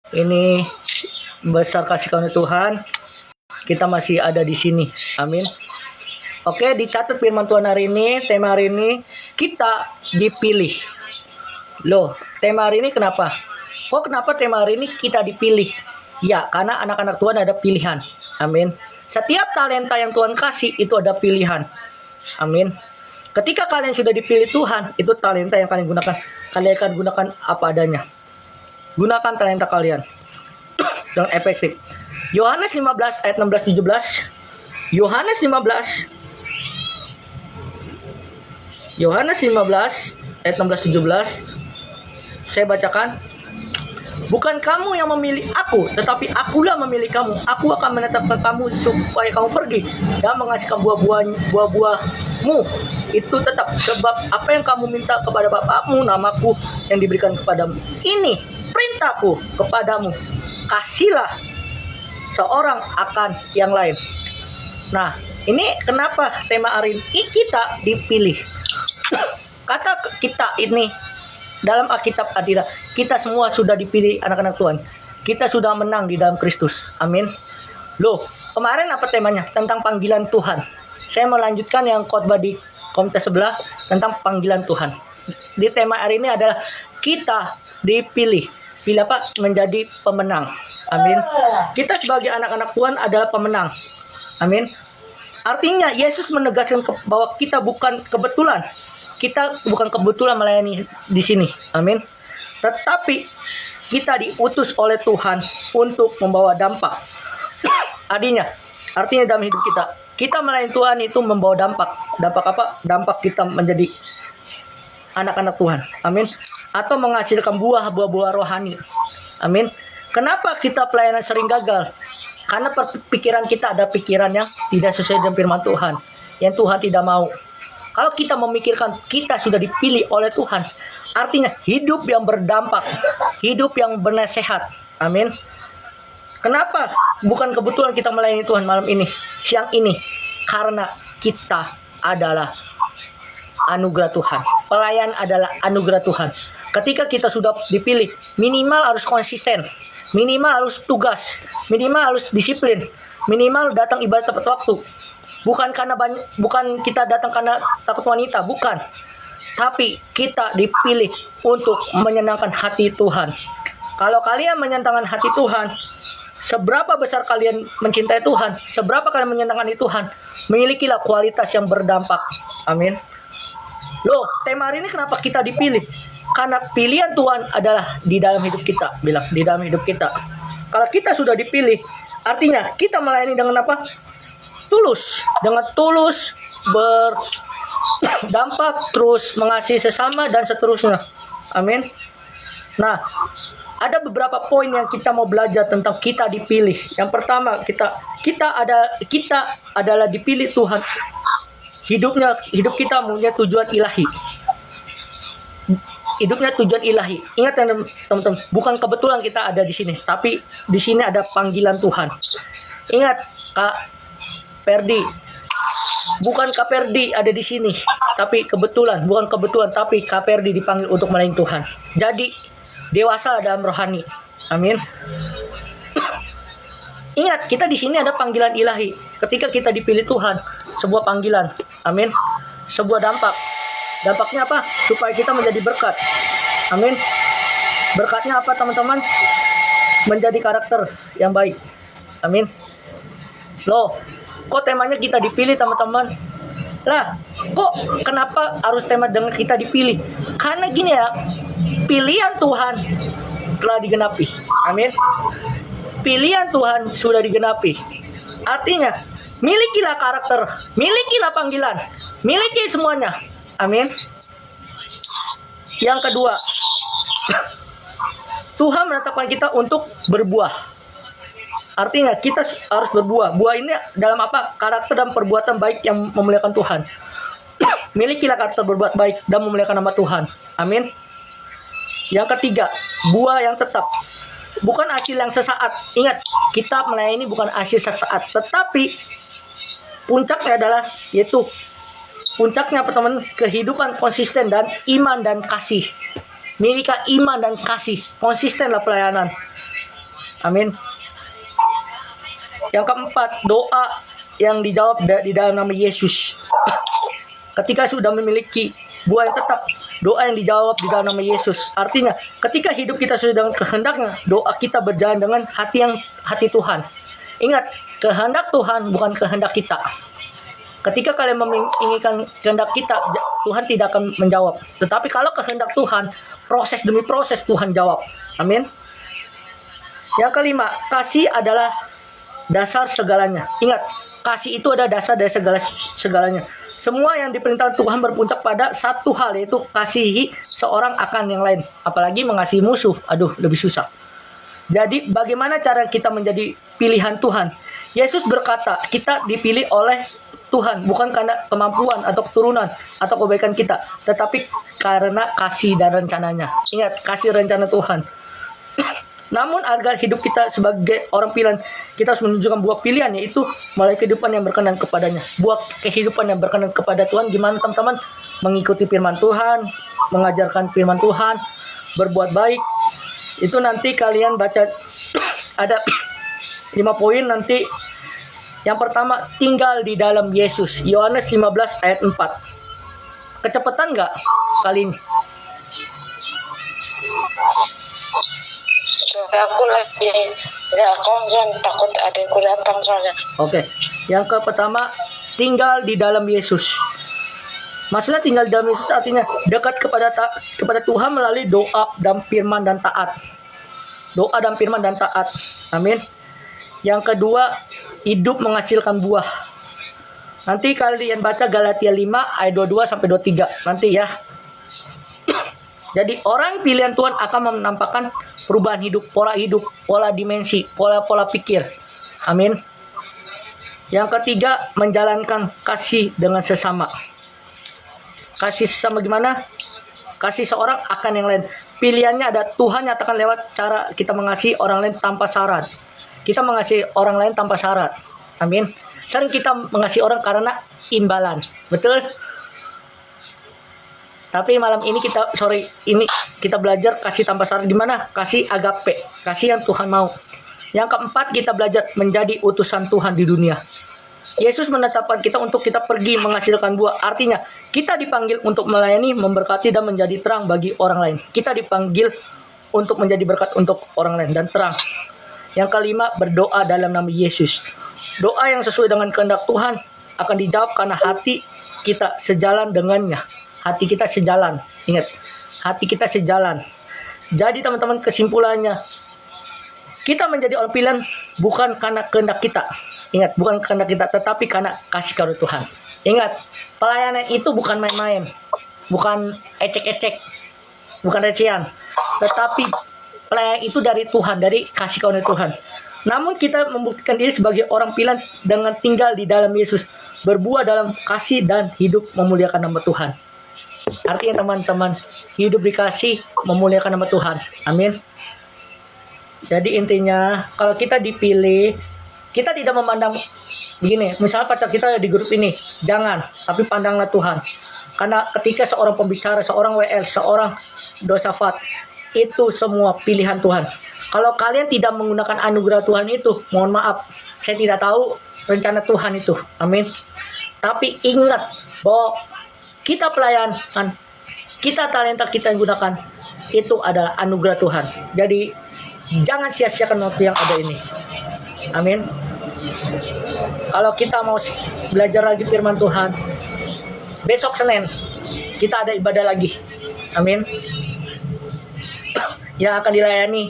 Ini besar kasih karunia Tuhan, kita masih ada di sini. Amin. Oke, dicatat firman Tuhan hari ini, tema hari ini, kita dipilih. Loh, tema hari ini kenapa? Kok kenapa tema hari ini kita dipilih? Ya, karena anak-anak Tuhan ada pilihan. Amin. Setiap talenta yang Tuhan kasih itu ada pilihan. Amin. Ketika kalian sudah dipilih Tuhan, itu talenta yang kalian gunakan. Kalian akan gunakan apa adanya. Gunakan talenta kalian dengan efektif. Yohanes 15 ayat 16-17. Yohanes 15 ayat 16-17. Saya bacakan. Bukan kamu yang memilih aku, tetapi akulah memilih kamu. Aku akan menetapkan kamu supaya kamu pergi dan menghasilkan buah-buahmu itu tetap. Sebab apa yang kamu minta kepada Bapakmu, namaku yang diberikan kepadamu. Ini perintahku kepadamu, kasihlah seorang akan yang lain. Nah, ini kenapa tema hari ini kita dipilih. Kata kita ini dalam Alkitab ada, kita semua sudah dipilih anak-anak Tuhan. Kita sudah menang di dalam Kristus. Amin. Loh, kemarin apa temanya? Tentang panggilan Tuhan. Saya melanjutkan yang khotbah di komunitas sebelah tentang panggilan Tuhan. Di tema hari ini adalah kita dipilih. Pilih apa? Menjadi pemenang. Amin. Kita sebagai anak-anak Tuhan adalah pemenang. Amin. Artinya Yesus menegaskan bahwa kita bukan kebetulan. Kita bukan kebetulan melayani di sini. Amin. Tetapi kita diutus oleh Tuhan untuk membawa dampak. Artinya dalam hidup kita melayani Tuhan itu membawa dampak. Dampak apa? Dampak kita menjadi anak-anak Tuhan. Amin. Atau menghasilkan buah-buah rohani. Amin. Kenapa kita pelayanan sering gagal? Karena pikiran kita ada pikiran yang tidak sesuai dengan firman Tuhan, yang Tuhan tidak mau. Kalau kita memikirkan kita sudah dipilih oleh Tuhan, artinya hidup yang berdampak, hidup yang bernasihat. Amin. Kenapa? Bukan kebetulan kita melayani Tuhan malam ini, siang ini. Karena kita adalah anugerah Tuhan. Pelayan adalah anugerah Tuhan. Ketika kita sudah dipilih, minimal harus konsisten. Minimal harus tugas. Minimal harus disiplin. Minimal datang ibadah tepat waktu. Bukan kita datang karena takut wanita, bukan. Tapi kita dipilih untuk menyenangkan hati Tuhan. Kalau kalian menyenangkan hati Tuhan, seberapa besar kalian mencintai Tuhan, seberapa kalian menyenangkan Tuhan, milikilah kualitas yang berdampak. Amin. Loh, tema hari ini kenapa kita dipilih? Karena pilihan Tuhan adalah di dalam hidup kita. Bilang, di dalam hidup kita. Kalau kita sudah dipilih, artinya kita melayani dengan apa? Tulus, dengan tulus, berdampak, terus mengasihi sesama dan seterusnya. Amin. Nah, ada beberapa poin yang kita mau belajar tentang kita dipilih. Yang pertama, kita adalah dipilih Tuhan. Hidup kita punya tujuan ilahi. Hidupnya tujuan ilahi. Ingat teman-teman, bukan kebetulan kita ada di sini, tapi di sini ada panggilan Tuhan. Ingat, Kak Perdi, bukan Kak Perdi ada di sini, tapi bukan kebetulan, tapi Kak Perdi dipanggil untuk melayani Tuhan. Jadi dewasa dalam rohani. Amin. Ingat, kita di sini ada panggilan ilahi. Ketika kita dipilih Tuhan, sebuah panggilan. Amin. Sebuah dampak. Dampaknya apa? Supaya kita menjadi berkat. Amin. Berkatnya apa, teman-teman? Menjadi karakter yang baik. Amin. Loh, kok temanya kita dipilih, teman-teman? Lah, kok kenapa harus tema dengan kita dipilih? Karena gini ya, pilihan Tuhan telah digenapi. Amin. Pilihan Tuhan sudah digenapi. Artinya, milikilah karakter, milikilah panggilan, miliki semuanya. Amin. Yang kedua, Tuhan menetapkan kita untuk berbuah. Artinya kita harus berbuah. Buah ini dalam apa? Karakter dan perbuatan baik yang memuliakan Tuhan. Milikilah karakter berbuat baik dan memuliakan nama Tuhan. Amin. Yang ketiga, buah yang tetap. Bukan hasil yang sesaat. Ingat, kita melayani bukan hasil sesaat, tetapi puncaknya adalah yaitu puncaknya teman-teman kehidupan konsisten dan iman dan kasih. Miliki iman dan kasih, konsistenlah pelayanan. Amin. Yang keempat, doa yang dijawab di dalam nama Yesus. Ketika sudah memiliki buah yang tetap, doa yang dijawab di dalam nama Yesus. Artinya, ketika hidup kita sudah dengan kehendaknya, doa kita berjalan dengan hati Tuhan. Ingat, kehendak Tuhan bukan kehendak kita. Ketika kalian menginginkan kehendak kita, Tuhan tidak akan menjawab. Tetapi kalau kehendak Tuhan, proses demi proses Tuhan jawab. Amin. Yang kelima, kasih adalah dasar segalanya. Ingat, kasih itu adalah dasar dari segalanya. Semua yang diperintahkan Tuhan berpuncak pada satu hal, yaitu kasihi seorang akan yang lain. Apalagi mengasihi musuh. Aduh, lebih susah. Jadi bagaimana cara kita menjadi pilihan Tuhan? Yesus berkata, kita dipilih oleh Tuhan bukan karena kemampuan atau keturunan atau kebaikan kita, tetapi karena kasih dan rencananya. Ingat, kasih rencana Tuhan. Namun agar hidup kita sebagai orang pilihan, kita harus menunjukkan buah pilihan, yaitu melalui kehidupan yang berkenan kepadanya. Buah kehidupan yang berkenan kepada Tuhan gimana teman-teman? Mengikuti firman Tuhan, mengajarkan firman Tuhan, berbuat baik. Itu nanti kalian baca ada 5 poin nanti. Yang pertama, tinggal di dalam Yesus. Yohanes 15 ayat 4. Kecepatan nggak kali ini? Aku lagi nggak konsen, takut adikku datang soalnya. Oke. Yang pertama, tinggal di dalam Yesus. Maksudnya tinggal di dalam Yesus artinya dekat kepada Tuhan melalui doa dan firman dan taat. Doa dan firman dan taat. Amin. Yang kedua, hidup menghasilkan buah. Nanti kalian baca Galatia 5 ayat 22 sampai 23 nanti ya. Jadi orang pilihan Tuhan akan menampakkan perubahan hidup, pola dimensi, pola pikir. Amin. Yang ketiga, menjalankan kasih dengan sesama. Kasih sesama gimana? Kasih seorang akan yang lain. Pilihannya ada, Tuhan nyatakan lewat cara kita mengasihi orang lain tanpa syarat. Kita mengasihi orang lain tanpa syarat. Amin. Sering kita mengasihi orang karena imbalan. Betul? Tapi malam ini kita belajar kasih tanpa syarat. Gimana? Kasih agape. Kasih yang Tuhan mau. Yang keempat, kita belajar menjadi utusan Tuhan di dunia. Yesus menetapkan kita untuk kita pergi menghasilkan buah. Artinya, kita dipanggil untuk melayani, memberkati, dan menjadi terang bagi orang lain. Kita dipanggil untuk menjadi berkat untuk orang lain dan terang. Yang kelima, berdoa dalam nama Yesus. Doa yang sesuai dengan kehendak Tuhan akan dijawab karena hati kita sejalan dengannya. Hati kita sejalan. Ingat, hati kita sejalan. Jadi teman-teman, kesimpulannya, kita menjadi orang pilihan bukan karena kehendak kita. Ingat, bukan kehendak kita, tetapi karena kasih karunia Tuhan. Ingat, pelayanan itu bukan main-main, bukan ecek-ecek, bukan recehan, tetapi pelayanan itu dari Tuhan, dari kasih karunia Tuhan. Namun kita membuktikan diri sebagai orang pilihan dengan tinggal di dalam Yesus, berbuah dalam kasih dan hidup memuliakan nama Tuhan. Artinya teman-teman, hidup dikasih memuliakan nama Tuhan. Amin. Jadi intinya, kalau kita dipilih, kita tidak memandang begini. Misalnya pacar kita di grup ini, jangan. Tapi pandanglah Tuhan. Karena ketika seorang pembicara, seorang WL, seorang dosafat, itu semua pilihan Tuhan. Kalau kalian tidak menggunakan anugerah Tuhan itu, mohon maaf, saya tidak tahu rencana Tuhan itu. Amin. Tapi ingat bahwa kita pelayanan, kita talenta kita yang gunakan, itu adalah anugerah Tuhan. Jadi jangan sia-siakan waktu yang ada ini. Amin. Kalau kita mau belajar lagi firman Tuhan, besok Senin kita ada ibadah lagi. Amin. Yang akan dilayani